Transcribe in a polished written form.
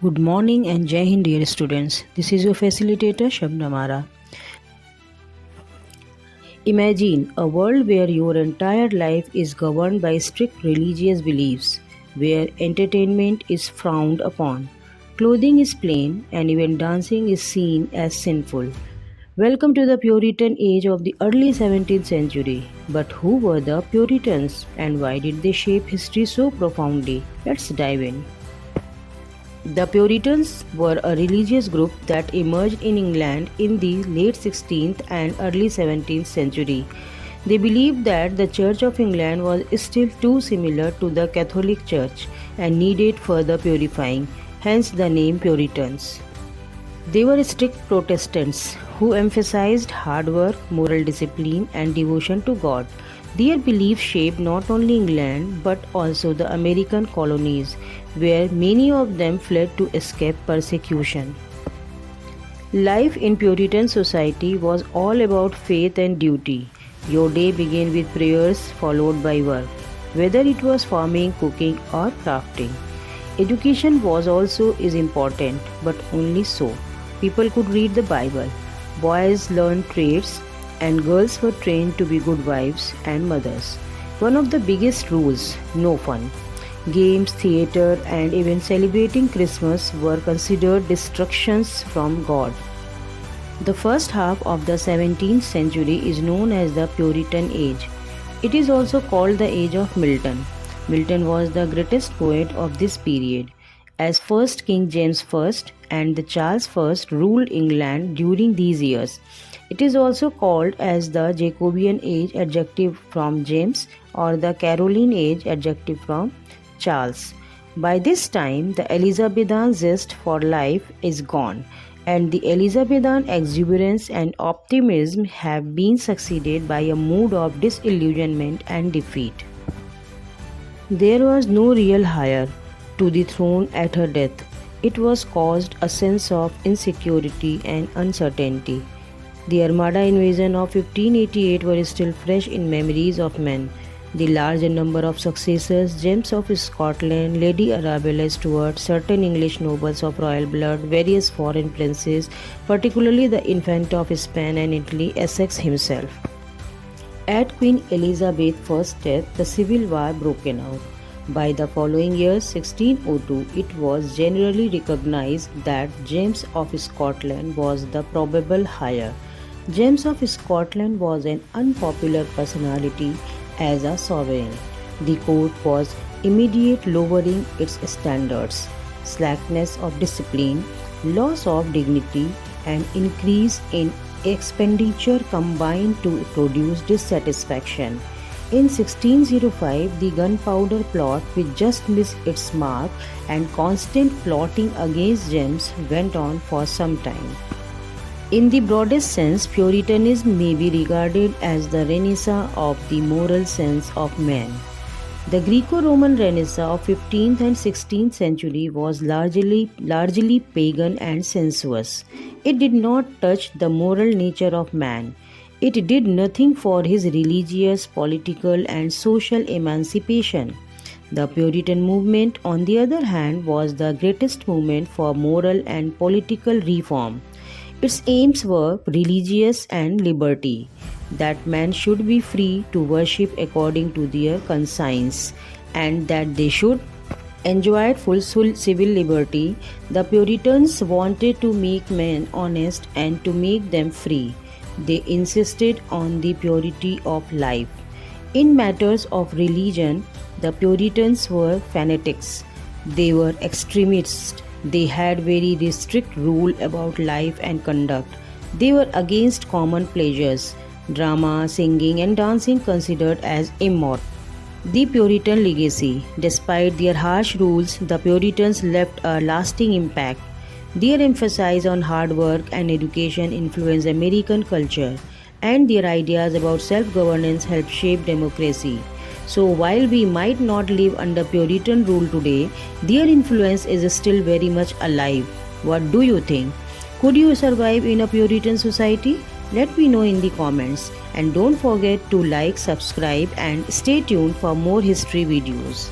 Good morning and Jai Hind, dear students. This is your facilitator Shabnam Ara. Imagine a world where your entire life is governed by strict religious beliefs, where entertainment is frowned upon, clothing is plain, and even dancing is seen as sinful. Welcome to the Puritan age of the early 17th century. But who were the Puritans and why did they shape history so profoundly? Let's dive in. The Puritans were a religious group that emerged in England in the late 16th and early 17th century. They believed that the Church of England was still too similar to the Catholic Church and needed further purifying, hence the name Puritans. They were strict Protestants who emphasized hard work, moral discipline, and devotion to God. Their beliefs shaped not only England but also the American colonies, where many of them fled to escape persecution. Life in Puritan society was all about faith and duty. Your day began with prayers followed by work, whether it was farming, cooking, or crafting. Education was also is important, but only so. People could read the Bible. Boys learned trades and girls were trained to be good wives and mothers. One of the biggest rules, no fun. Games, theatre, and even celebrating Christmas were considered distractions from God. The first half of the 17th century is known as the Puritan Age. It is also called the Age of Milton. Milton was the greatest poet of this period, as first King James I and the Charles I ruled England during these years. It is also called as the Jacobean Age, adjective from James, or the Caroline Age, adjective from Charles. By this time, the Elizabethan zest for life is gone, and the Elizabethan exuberance and optimism have been succeeded by a mood of disillusionment and defeat. There was no real heir to the throne at her death. It was caused a sense of insecurity and uncertainty. The Armada invasion of 1588 were still fresh in memories of men. The large number of successors, James of Scotland, Lady Arabella Stuart, certain English nobles of royal blood, various foreign princes, particularly the Infant of Spain and Italy, Essex himself. At Queen Elizabeth I's death, the Civil War broke out. By the following year, 1602, it was generally recognized that James of Scotland was the probable heir. James of Scotland was an unpopular personality as a sovereign. The court was immediate lowering its standards, slackness of discipline, loss of dignity, and increase in expenditure combined to produce dissatisfaction. In 1605, the gunpowder plot, which just missed its mark, and constant plotting against James went on for some time. In the broadest sense, Puritanism may be regarded as the Renaissance of the moral sense of man. The Greco-Roman Renaissance of 15th and 16th century was largely pagan and sensuous. It did not touch the moral nature of man. It did nothing for his religious, political, and social emancipation. The Puritan movement, on the other hand, was the greatest movement for moral and political reform. Its aims were religious and liberty, that man should be free to worship according to their conscience, and that they should enjoy full civil liberty. The Puritans wanted to make men honest and to make them free. They insisted on the purity of life. In matters of religion, the Puritans were fanatics. They were extremists. They had very strict rule about life and conduct. They were against common pleasures, drama, singing, and dancing considered as immoral. The Puritan legacy. Despite their harsh rules, the Puritans left a lasting impact. Their emphasis on hard work and education influenced American culture, and their ideas about self-governance helped shape democracy. So while we might not live under Puritan rule today, their influence is still very much alive. What do you think? Could you survive in a Puritan society? Let me know in the comments, and don't forget to like, subscribe, and stay tuned for more history videos.